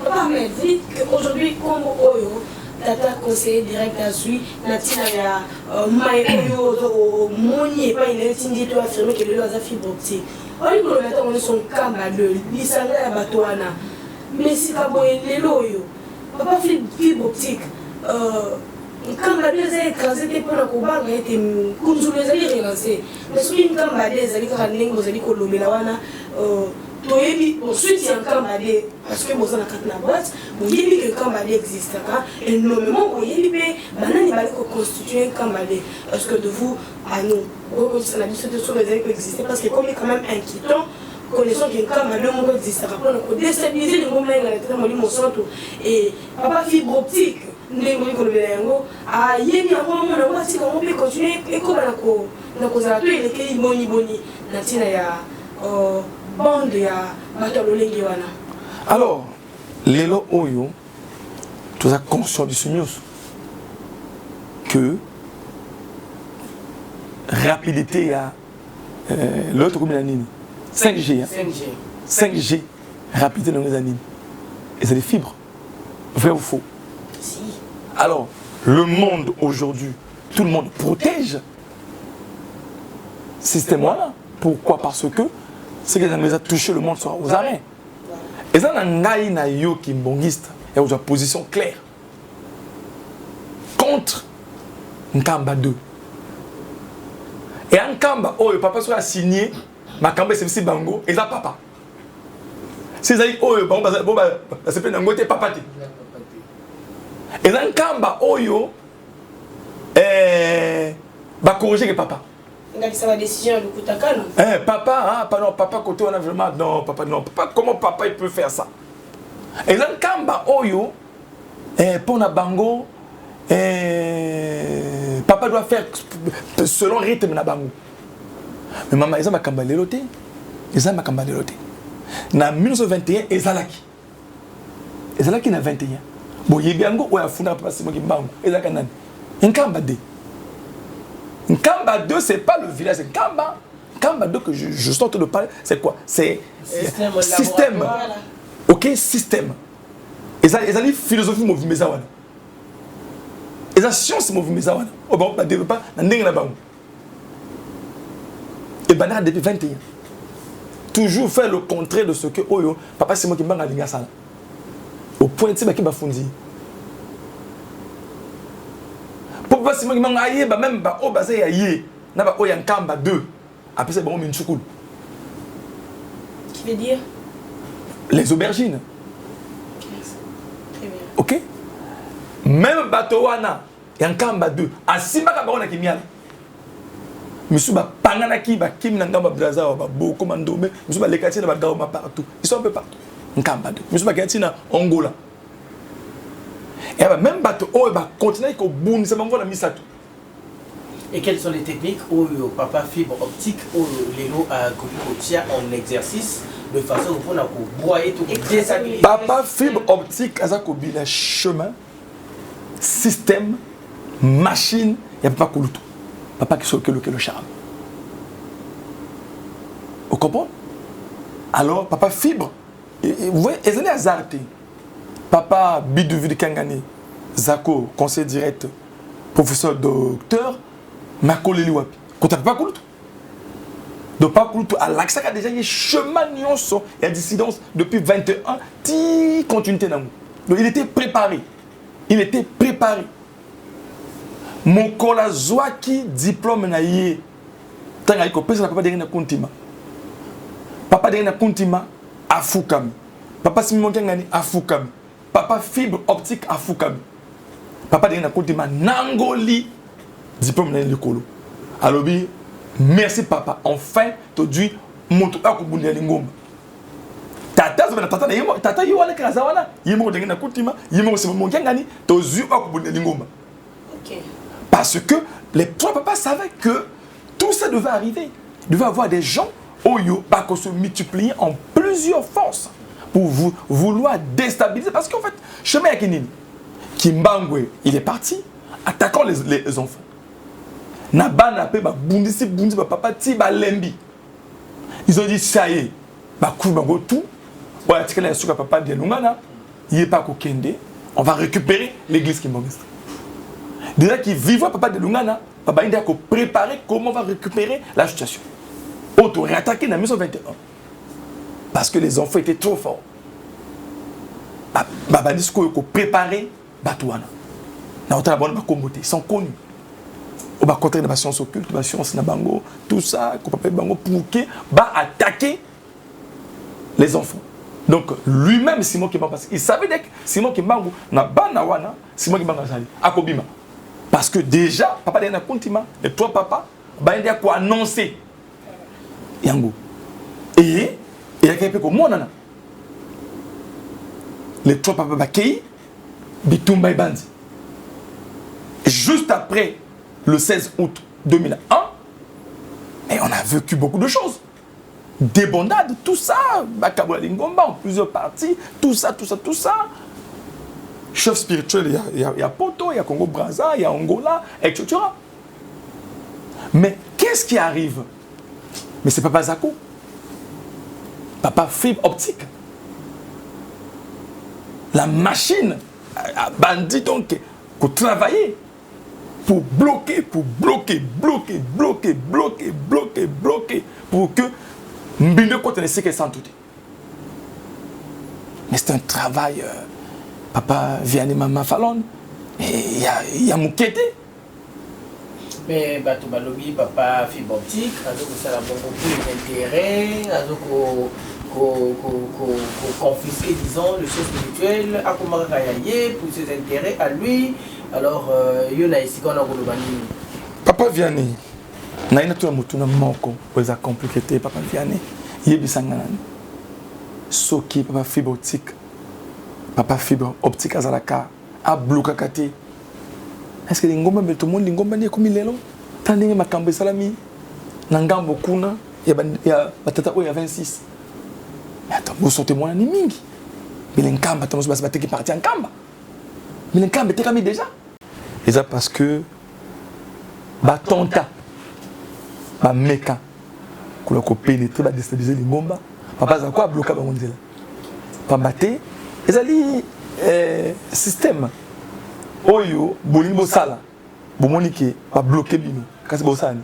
papa me dit qu'aujourd'hui, comme Oyo, Tata conseiller direct à lui, Natina ya Oyo, Moni et pas une étude qui affirmer que le loisir fibre optique. On est son camba de l'Isanga ya Batoana. Mais si Kaboye les loyo, papa fibre optique. Quand la deux est écrasée, t'es pas dans le combat, mais t'es comme je les ai relancés. Mais si une camba des alliés, quand les gens ont dit ensuite il y a un cambadé parce que vous avez une boîte, vous avez dit que le cambadé existe. Et normalement, vous avez dit que il va constituer un cambadé. Parce que de vous à nous, ça n'a pas de choses qui existent. Parce que comme il est quand même inquiétant, connaissant qu'un cambadé existe, après on a déstabilisé les moments et papa fibre optique. Ah, il y a un moment où on peut continuer et comme on a causé la tuile, il y a boni boni, bande ya batalolengi wana. Alors, lelo oyo, tu as conscience du Seigneur que rapidité ya l'autre comme la nini 5G. 5G, rapidité dans les animes. Et c'est des fibres. Vrai ou faux? Si. Alors, le monde aujourd'hui, tout le monde protège ce système-là. Pourquoi? Parce que c'est que ça nous a touché, le monde sera aux arrêts. Et ça, on a yo qui mbongiste et une position claire contre Nkamba 2. Et Nkamba, oh, le papa soit signé, ma Kamba c'est aussi bango, et ça papa. C'est ça, oh, bon, c'est pas un côté papa. Et ça, Nkamba, oh, yo, va corriger le papa. C'est la décision de Koutaka, non? Papa, non, papa, côté on a vraiment. Non, papa, comment papa il peut faire ça? Et là, Kamba Oyo, pour na bango, papa doit faire selon le rythme na bango. Mais maman, ils ont ma Kamba leloté. Ils ont ma Kamba leloté. Na 1921, Ezalaki. Ezalaki na 21. Bon, il y a bango, ou a funda papa, c'est moi qui bango. Ezalaki nan. Un Kamba de. Nkamba 2, c'est pas le village, c'est Nkamba. Nkamba 2 que je suis en train de parler, c'est quoi? C'est système. Ok, système. Et ça, ils ont philosophie mouvement zawana. Et ça, science mouvement zawana. Oh bon, pas développer, n'engagez pas. Et ben depuis 21. Toujours faire le contraire de ce que Oyo, papa c'est moi qui m'a linga ça. Au point de qui m'a fondi. Pourquoi si moi qui aïe ba même ba o basé aïe na ba o Nkamba 2 après c'est bon minchukul qui veut dire les aubergines. Très bien. OK, même batowana Nkamba 2 asimba ka ba na kimiala misu ba pangana ki ba kim na ngamba braza ba boko mandome misu ba lekati na ba gaoma partout ils sont un peu partout Nkamba 2 misu ba kati na Angola. Et même bateau, oh, bah continuer qu'au bout, ça m'envoie la misato. Et quelles sont les techniques où papa fibre optique où les lots à Kotia en exercice de façon pour broyer tout déstabiliser. Papa fibre optique, à ça le chemin, système, machine, il n'y a pas que le tout. Papa qui s'occupe le charme. Vous comprenez? Alors, papa fibre, vous voyez, ils sont hasardés. Papa Bidouvi Kangani, Zako, conseiller direct, professeur docteur, Makoleli Wapi. Quand tu pas cool. Donc pas cool à l'accès a déjà eu chemin nyonso et dissidence depuis 21 ti continuité dans. Donc il était préparé. Il était préparé. Mon kola zwaki diplôme na yé. Tanga iko pesa papa derina kontima. Papa derina kontima afukami. Papa Simon Kengani afukami. Papa fibre optique afukami. Papa derina kontima nangoli diplôme na l'école. Alors bi merci papa, enfin tu dis mon tout à kubunde lingomba. Tata zana tata na yimo tata yiwana kaza wana yimo derina kontima yimo Simon Kengani tu dis à kubunde lingomba. OK. Parce que les trois papas savaient que tout ça devait arriver. Il devait y avoir des gens qui se multiplier en plusieurs forces pour vouloir déstabiliser. Parce qu'en fait, chemin Yakinini, Kimbangwe, il est parti attaquant les enfants. Nabana pe bundisi papa ti lembi. Ils ont dit ça y est, tout. On a tiré sur papa de Lungana, il est pas kokende. On va récupérer l'église qui m'en reste. Déjà qui vivent papa de Lungana, papa a préparé comment on va récupérer la situation. On doit réattaquer dans 1921. Parce que les enfants étaient trop forts. Papa dit qu'on a préparé Batouana. Ils sont connus. On va contrer la science occulte, la science nabango, tout ça, pour attaquer les enfants. Donc lui-même, Simon Kimbangu, parce qu'il savait que Simon Kimbangu n'a pas nawana, Simon Kimbangu a Akobima. Parce que déjà, papa a continent, les trois papas, il y a quoi annoncer. Yango. Et il y a quelqu'un comme moi, les trois papas Bakei, Bitumba et Bandi. Juste après le 16 août 2001, et on a vécu beaucoup de choses. Des bondades, tout ça, Bakaboula Lingomba en plusieurs parties, tout ça. Chef spirituel, il y a Poto, il y a Congo Brazza, il y a Angola, etc. Mais qu'est-ce qui arrive? Mais c'est Papa Zako. Papa fibre optique. La machine a bandit donc pour travailler, pour bloquer, pour que Mbinde continue ce qu'elle sent tout. Mais c'est un travail. Papa Vianney Mama Fallon, il y a Moukete. Mais Batobalobi, papa fibre optique, ça a beaucoup d'intérêt, confisquer, disons, le chef spirituel, à pour ses intérêts à lui. Alors, il y a ici qu'on a Papa Vianney, il y a tout le monde qui a compliqué. Papa Vianney, il y a des Soki, papa fibre optique. Papa fibre optique azalaka a bloqué kate. Est-ce que l'ingomba mais tout le monde l'ingomba ni comme lelo tandis que makambo salami nangambo kuna ya batata o ya 26. Mais attends, vous sortez moi ni mingi. Mais l'ingamba t'as pas bataki parti en kamba. Mais l'ingamba t'es comme déjà. Et ça parce que ba tonta ba meka ko ko pénétrer ba déstabiliser l'ingomba. Papa za quoi bloquer ba monzela. Pa bater ils ont système. Oyo, Bolimbo Sala, Bomonike, va bloquer Bino. Quand c'est Bossani.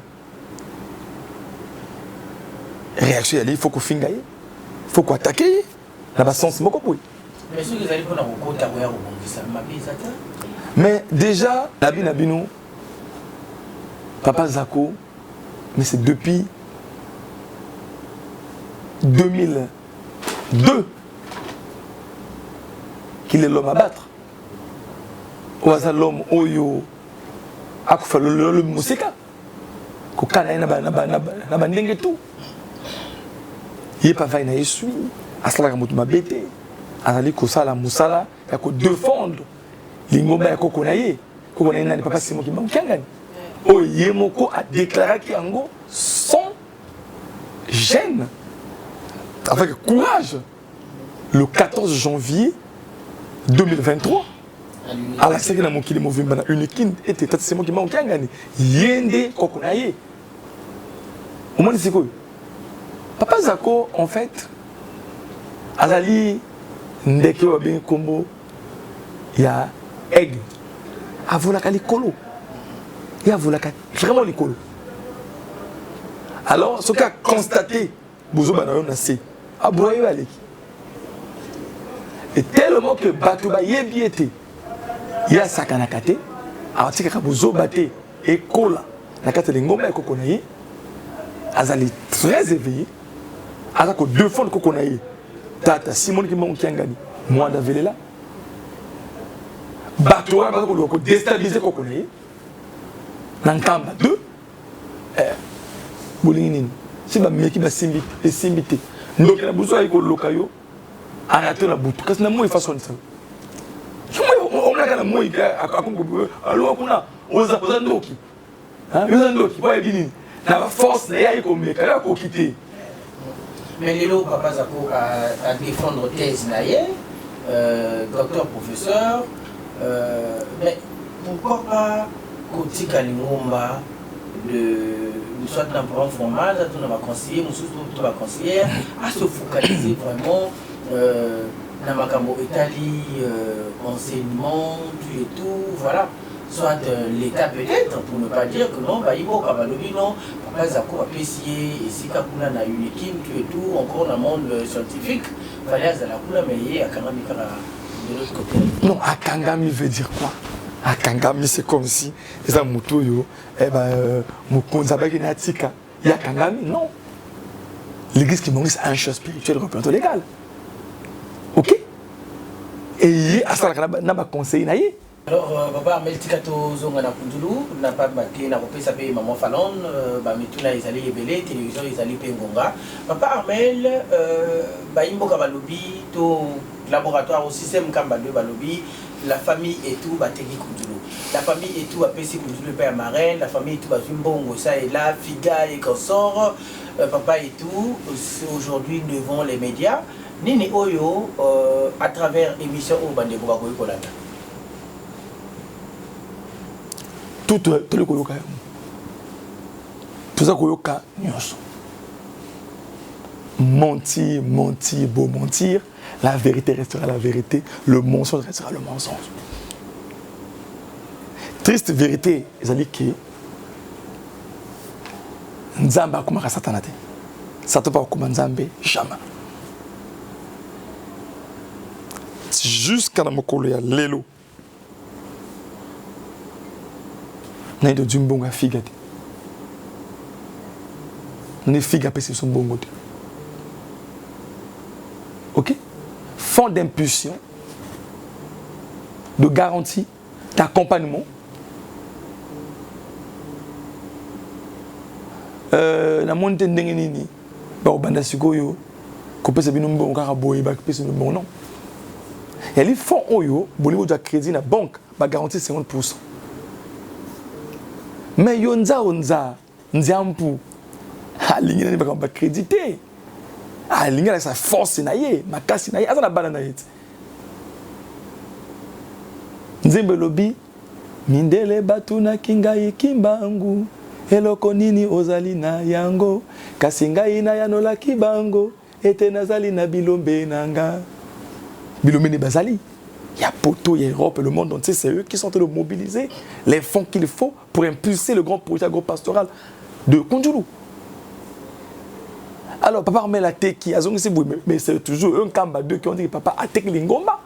Réaction, il faut qu'on fingaye. Il faut qu'on attaque. La base, c'est beaucoup. Mais ce que vous allez prendre en compte, mais déjà, Nabino, Papa Zako, mais c'est depuis 2002. Qu'il est l'homme à battre. Ou à l'homme oyo a fait le musika. Kokana na bandenge tout. Il pas va na esui. Asala kamutu mabete. Azali kosala musala ya ko défendre. Lingomba ya kokonaye. Kokonaye na papa Simon Kimbangu kiangani. Oye moko a déclaré kiango sans gêne. Avec courage. Le 14 janvier 2023, à la série de mon kili mouvement unique était c'est moi qui m'a gagné yende kokonaye au moins c'est quoi Papa Zako en fait azali ndeke wa bien combo ya egg avola kali kolo ya avola vraiment les kolo Alors, ce qu'a constaté, Bozo Banayon Nassé, à Bourayo Aleki. Et tellement que Batouba Yebi était, il y a Sakanakate, alors tu as Bozo Baté et Kola, la carte de Ngoma et Kokonaye, Azali très éveillé, Azako deux fois de Kokonaye, Tata Simon qui m'a gagné, moi d'Avele là. Batouba Bazako déstabiliser Kokonaye, Nankamba 2, Boulingin, c'est ma mère qui m'a simbité. Donc il y a besoin de locayo, arrêter la boutique. Parce que c'est moi qui façon ça. On a quand même alors on a aux aposandoki. Hein, les aposandoki, ouais, bien. La force, il y a comme les cas pour quitter. Mais les lots, papa Zako à défendre thèse naïe, docteur, professeur, mais pourquoi pas côté Kalingomba de soit dans le programme formal, tout va conseiller, tout va conseiller, à se focaliser vraiment dans ma cambo Italie, enseignement, tout et tout, voilà. Soit l'État peut-être, pour ne pas dire que non, bah, il faut qu'Abalobi, non, papa Zako a pessier, et si Kapuna a une équipe, tout et tout, encore dans le monde scientifique, il fallait que la Kula, mais il y a Kangami de l'autre côté. Non, Akangami veut dire quoi? Akangami, c'est comme si, les Amoutoyo, eh ben, Moukonzabaki Natika, il y a Kangami, non. L'église qui c'est un chose spirituel représentant légal. Ok? Et il y a ça, il y a conseil. Alors, papa Armel Tikato Zongana Kundulu, n'a pas battu, n'a pas sapé Maman Fallon, Bamituna ils allaient ébélé, télévision ils allaient Pengonga. Papa Armel, Baimbo Kabalobi, to laboratoire au système Kambalo Balobi, la famille et tout, Bategi Kundulu. La famille et tout, Apesi Kundulu Père Marraine, la famille et tout, Bazumbongo, ça et là, Figa et consort, papa et tout, aujourd'hui devant les médias. Nini Oyo, à travers l'émission Obandego Bagoy Kolanda. Tout le Koyoka. Tout ça Koyoka, mentir, mentir, beau mentir, la vérité restera la vérité, le mensonge restera le mensonge. Triste vérité, c'est que Nzamba kumaka satanate. Satan pas comme Nzambe, jamais. Jusqu'à la mokolo ya lelo. N'a de Dumbonga figate. Ne figa pèse son bon côté. Ok? Fond d'impulsion, de garantie, d'accompagnement. La montée d'Engenini, bah au bandasikoyo, qu'on peut se bien nommer au caraboy, bah peut se nommer non. Et les fonds oyo, bolivo de crédit na banque, bah garantie 50%. Mais yonza onza, nziampu, aligné na ba crédité. Aligné avec sa force naie, ma casse naie, azana banana hit. Nzembe lobi, mindele batuna kingai kimbangu, eloko nini ozali na yango, kasingai na yanola kibango, ete nazali na bilombe nanga. Bilombe ne bazali. Il y a Poto, il y a Europe et le monde entier, c'est eux qui sont en train de mobiliser les fonds qu'il faut pour impulser le grand projet agro-pastoral de Kundulu. Alors, papa Armel a teki, mais c'est toujours un Kamba 2 qui ont dit que papa a teki Lingomba.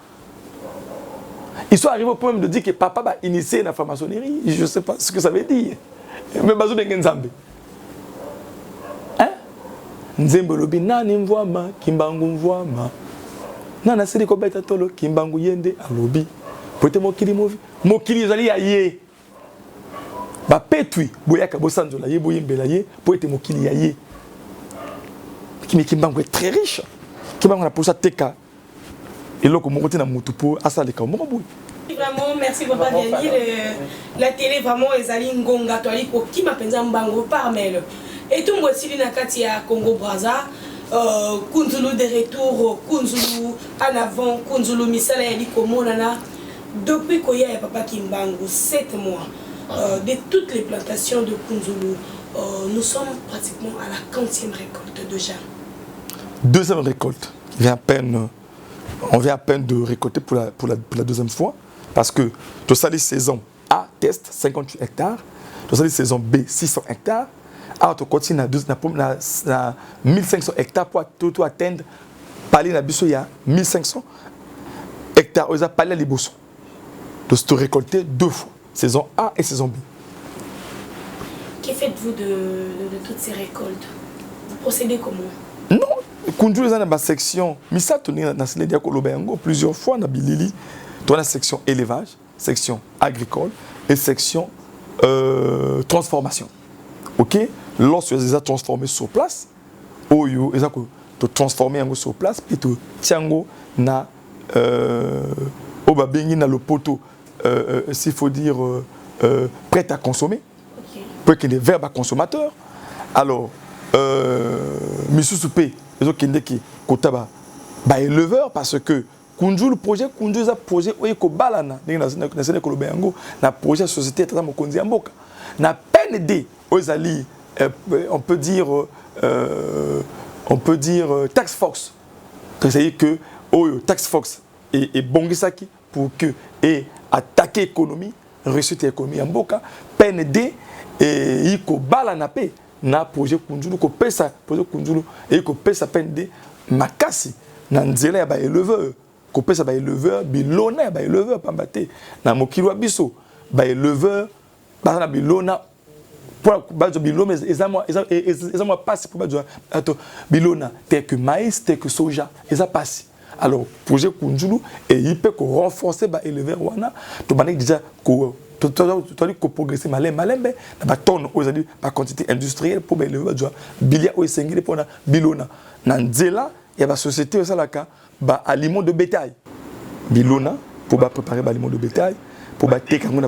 Ils sont arrivés au point de dire que papa va initier la franc-maçonnerie. Je ne sais pas ce que ça veut dire. Mais Bazou de Nzambe. Hein? Nzembe lobi, nani mvoama, kimbangu mvoama. Nana sedi ko beta tolo kimbangu yende alobi pote mokili movi mokili zali ya ye ba petui boyaka bosanzo la ye boyembela ye pote mokili ya ye kimbangu est très riche kimbangu na pour ça teka eloko mokote na mutu po asaleka moko boy. Vraiment merci papa Dani, la télé vraiment ezali ngonga to ali ko kima penza mbango par mail et tout moi sili na kati ya Congo Brazza. Kundulu de retour, Kundulu en avant, Kundulu Misala Yali Komonana. Depuis qu'il y a Papa Kimbangu, 7 mois, de toutes les plantations de Kundulu, nous sommes pratiquement à la 40e récolte déjà. Deuxième récolte. On vient à peine de récolter pour la deuxième fois. Parce que tu as la saison A, test, 58 hectares. Tu as la saison B, 600 hectares. alors tu continues à 1500 hectares pour tout atteindre parler na biso il y a 1500 hectares aux appelés les bossons de se récolter 2 fois saison A et saison B. Que faites-vous de toutes ces récoltes? Vous procédez comment? Non, quand nous avons une section, mais ça tourne dans ce média plusieurs fois dans Bilili, dans la section élevage, section agricole et section transformation. Ok, lorsque ils ont transformé sur place, ils ont transformé sur place, puis tu tiango na na le poteau, s'il faut dire prêt à consommer, pour qu'il y ait des verbes à consommateurs. Alors, Monsieur Soupé, ils ont qui kotaba ba éleveur parce que Kunju le projet Kunju a projet oyeko balana na kolobengo na projet société tata mokonzi amboka na PND ozali on peut dire tax force, c'est-à-dire que tax force et bongisaki pour que et attaquer l'économie, réussir l'économie amboka PND et iko balana pe na projet Kunjulu ko pesa projet Kunjulu et ko pesa PND makasi na nzela ya ba éleveur ko pesa ba éleveur bilona ba éleveur pambate na mokili wa biso ba éleveur ba na bilona pour ba bilona ezamo passe pour ba bilona tel que maïs tel que soja eza passe. Alors projet Kunjulu et il peut renforcer ba éleveur wana to banek déjà ko tu as progresser malembe na tonne aujourd'hui par quantité industrielle pour élever bilia ou sengile pour na bilona na nzela ya ba société ça la ka ba aliments de bétail bilona pour ba préparer ba aliments de bétail pour ba tekango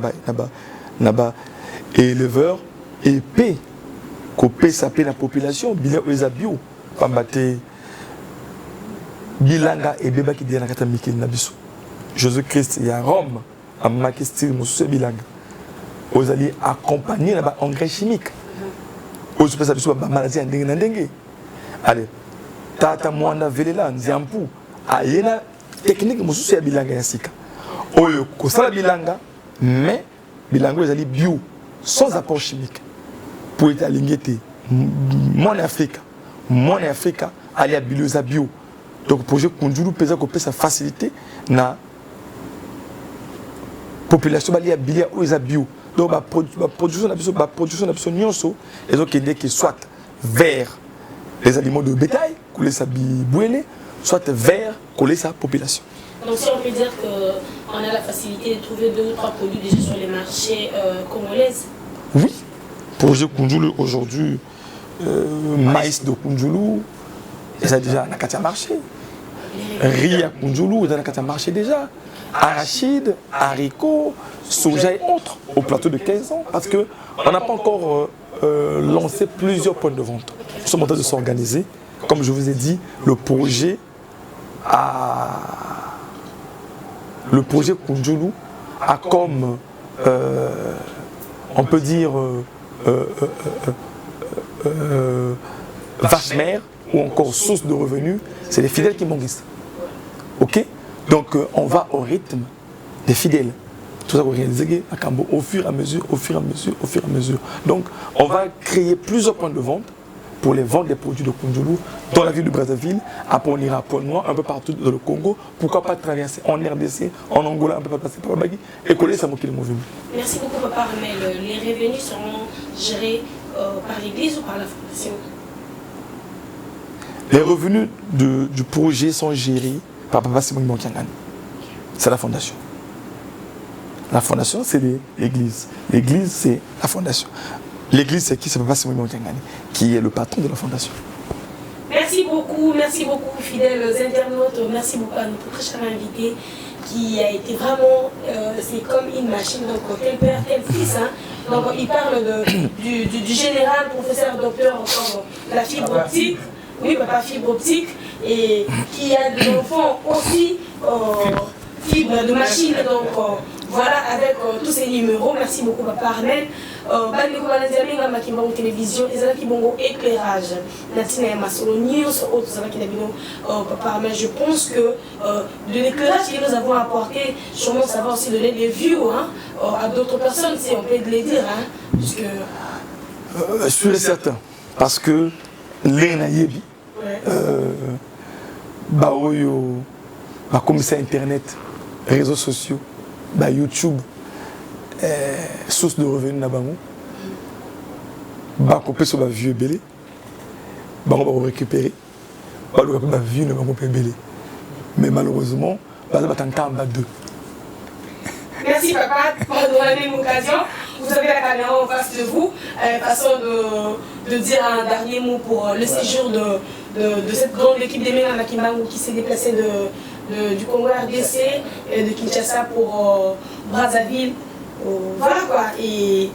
na ba éleveur et p ko pesa pe la population bilia ou bio pambate bilanga et beba qui dit na kata mikili na biso Jésus Christ ya Rome à ma question, monsieur Bilanga, vous allez accompagner l'engrais chimique. Vous allez faire des maladies en dengue. Allez, tata moana velela nziampu. Ayena technique monsieur Bilanga yasika. Oyo kosala Bilanga, mais Bilanga vous allez bio, sans apport chimique. Pour être aligné, mon Afrique, allez à bio. Donc projet Kunjulu pesa ko pesa facilité na population balia bilia ou isa bio donc la production nyonso et donc qui soit vers les aliments de bétail couler sa bibouele soit vers couler sa population. Donc si on peut dire qu'on a la facilité de trouver 2 ou 3 produits déjà sur les marchés congolais. Oui, projet Kunjulu aujourd'hui maïs de Kunjulu ils ont déjà un marché. Riz à Kunjulu ils ont un marché déjà. Arachide, haricots, soja et autres au plateau de 15 ans parce qu'on n'a pas encore lancé plusieurs points de vente. Nous sommes en train de s'organiser. Comme je vous ai dit, le projet Kunjulu a comme, on peut dire, vache mère ou encore source de revenus, c'est les fidèles qui manquent. Ok? Donc on va au rythme des fidèles. Tout ça qu'on réalise au fur et à mesure. Donc on va créer plusieurs points de vente pour les ventes des produits de Kunjulu dans la ville de Brazzaville. Après on ira à Pont-Noir, un peu partout dans le Congo. Pourquoi pas traverser en RDC, en Angola, un peu passer par Bagui et coller ça qui le mouvement. Merci beaucoup Papa Armel. Les revenus seront gérés par l'église ou par la fondation? Les revenus du projet sont gérés par Papa Simon Monkiangani. C'est la fondation. La fondation, c'est l'église. L'église, c'est la fondation. L'église, c'est qui? C'est Papa Simon Monkiangani, qui est le patron de la fondation. Merci beaucoup, fidèles internautes. Merci beaucoup à notre très cher invité qui a été vraiment, c'est comme une machine, donc tel père, tel fils. Hein. Donc il parle du général, professeur, docteur, encore la fibre optique. Oui, papa fibre optique, et qui a des enfants aussi, fibre de machine, donc voilà, avec tous ces numéros. Merci beaucoup, papa Armel. Télévision, et qui bon éclairage. Papa Armel, je pense que de l'éclairage que nous avons apporté, sûrement ça va aussi donner des vues hein, à d'autres personnes, si on peut les dire. Hein, puisque Sûr et certain. Parce que les naïbs, comme ça Internet, réseaux sociaux, YouTube, source de revenus na bango. On peut se vieux belé. On va récupérer. On va vieux belé. Mais malheureusement, on va attendre deux. Merci papa pour nous donner l'occasion. Vous avez la caméra en face de vous. Façon de dire un dernier mot pour le séjour de cette grande équipe des Ménana Kimbangu qui s'est déplacée du Congo RDC et de Kinshasa pour Brazzaville. Voilà quoi. Et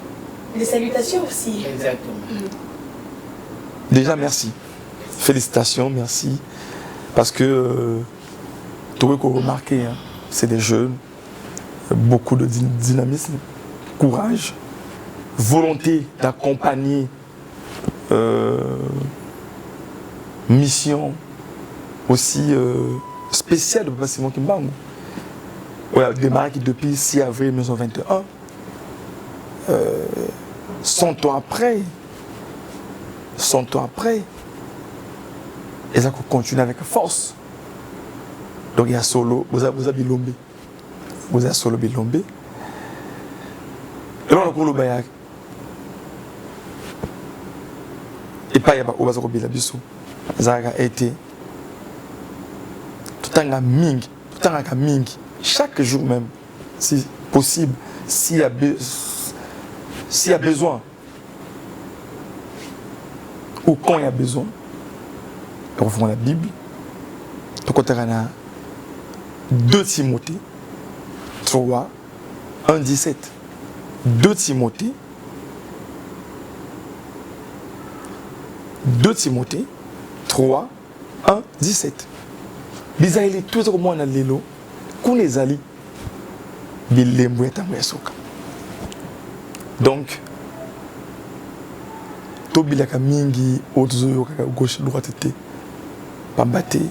des salutations aussi. Exactement. Déjà merci. Félicitations, merci. Parce que tout le monde remarqué, hein, c'est des jeunes. Beaucoup de dynamisme, courage, volonté d'accompagner mission aussi spéciale de Papa Simon Kimbangu. Ouais, démarré depuis 6 avril 1921. 100 ans après, et ça continue avec force. Donc il y a solo, vous avez Bilombe. Vous avez solo Bilombe. Et là, on a encore le bayak. Et pas y a pas au bazar Bilabiso. Ça a été tout un mingi, chaque jour même, si possible, s'il y a besoin, ou quand il y a besoin, on reprend la Bible. Tout côté, on a 2 Timothée 3, 1, 17. 2 Timothée 3, 1, 17. Bizaïli, tout ce que moi on a l'élo, qu'on les allie, bilembo et tamouyasoka. Donc, tobilaka mingi, ozo kaka gauche droite te, pambate,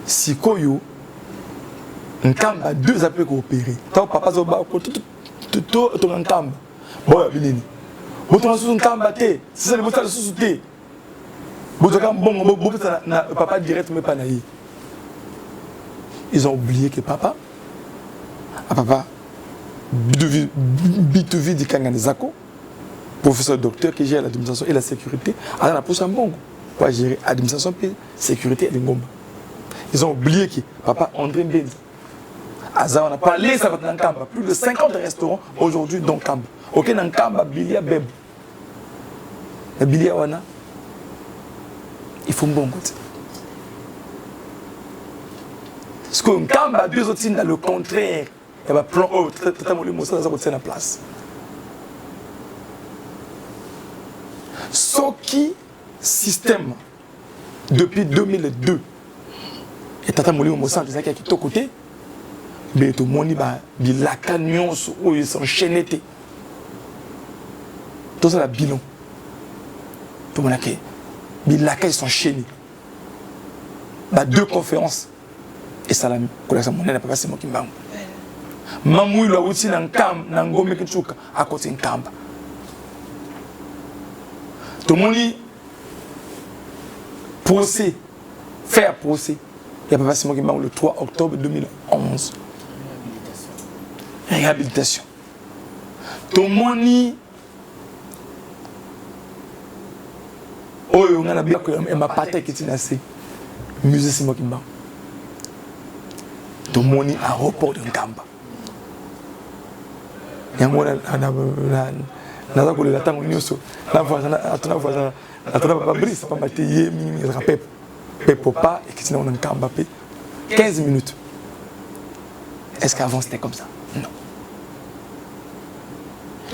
sikoyo, nkamba 2 appels coopérer. Tant papa zoba tout nkamba. Bon bilini. Boto sous nkamba te, c'est ça le boto sous te. Boto kam bon na papa direct mais pas naï. Ils ont oublié que papa B2V du Kanganezako, professeur docteur qui gère l'administration et la sécurité, à la poche en bon pour gérer l'administration et la sécurité et l'ingomba. Ils ont oublié que papa André Benza, on a parlé ça va dans Kamba, plus de 50 restaurants aujourd'hui dans Kamba. Ok, dans Kamba, Bilia Beb. La Bilia Wana, il faut un bon côté. Parce que Kamba, 2 autres dans le contraire. Il y a un plan totalement en place. Ce qui système depuis 2002 et Tata Moli Mossa qui est à côté, mais tout le monde dit la camion où ils sont enchaînés. Tout ça la bilan. Tout le monde dit la ils sont enchaînés. 2 conférences et ça la collection monnaie n'a pas passé mon Kimbangu. Mamou la outil dans Kamba, dans Ngome Kichuka, à côté de Kamba. Tout le monde dit procès, faire procès. Il y a pas passé mon Kimbangu le 3 octobre 2011. Réhabilitation. Tout le monde dit oh, on a bien que ma patrie qui est assez. Musée Simon Kimbangu. Tout le monde dit aéroport de Kamba. Yango na tango nyonso na voisin atana papa Brice papa Mathieu mini rappel pepopa et qui on Nkamba 15 minutes. Est-ce qu'avant c'était comme ça? Non.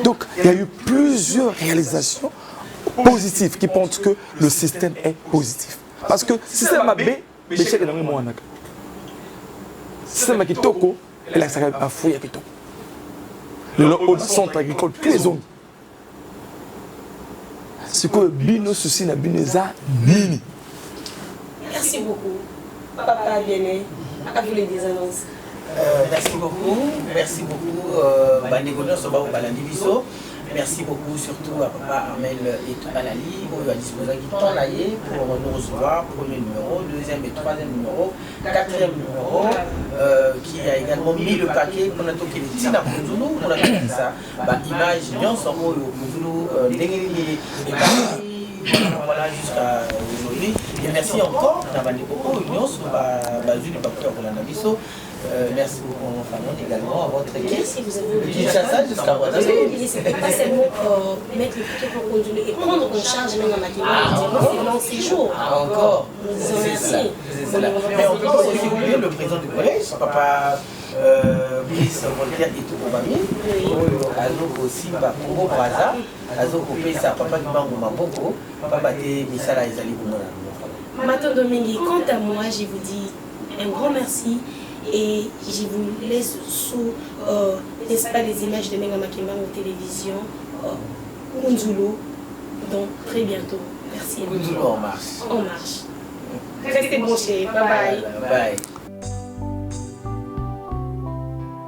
Donc il y a eu plusieurs réalisations positives qui montrent que le système est positif. Parce que si c'est ma B, l'échec est dans le monde. Si c'est ma kitoko, elle a sa fouille à kitoko. Le centre agricole, toutes les zones. C'est que Bino souci na Binoza Nini. Merci beaucoup. Papa Bien-aimé, à vous les annonces. Merci beaucoup. Merci beaucoup. Bandégono Soba ou Balandi Biso. Merci beaucoup surtout à Papa Armel et Balali qui a disposé du temps d'aller pour nous recevoir, premier numéro, deuxième et troisième numéro, quatrième numéro, qui a également mis le paquet pour notre Tina Kunzulu, pour la ça, image, bien sans mot, voilà jusqu'à aujourd'hui. Et merci encore d'avoir dit beaucoup Union sur la Julie Papeur pour la Nabiso. Merci beaucoup également à votre équipe. Merci, vous avez oublié. Ça jusqu'à vous avez oublié, c'est pas seulement mettre le paquet pour conduire et prendre en charge même un maquillage. C'est long séjour. Encore. Merci. Mais on peut pas aussi oublier le président du collège, Papa Brice Voltaire et tout Obami. Azoko aussi, Congo Braza. Azoko Pesa, Papa Kibango Maboko. Papa Bate Misala Ezali Boumona. Maton Domingue, quant à moi, je vous dis un grand merci et je vous laisse sous, n'est-ce pas, les images de Menga Makimba en télévision, Kunzulu, donc très bientôt. Merci. Kunzulu en marche. En marche. Restez branchés. Bye bye. Bye.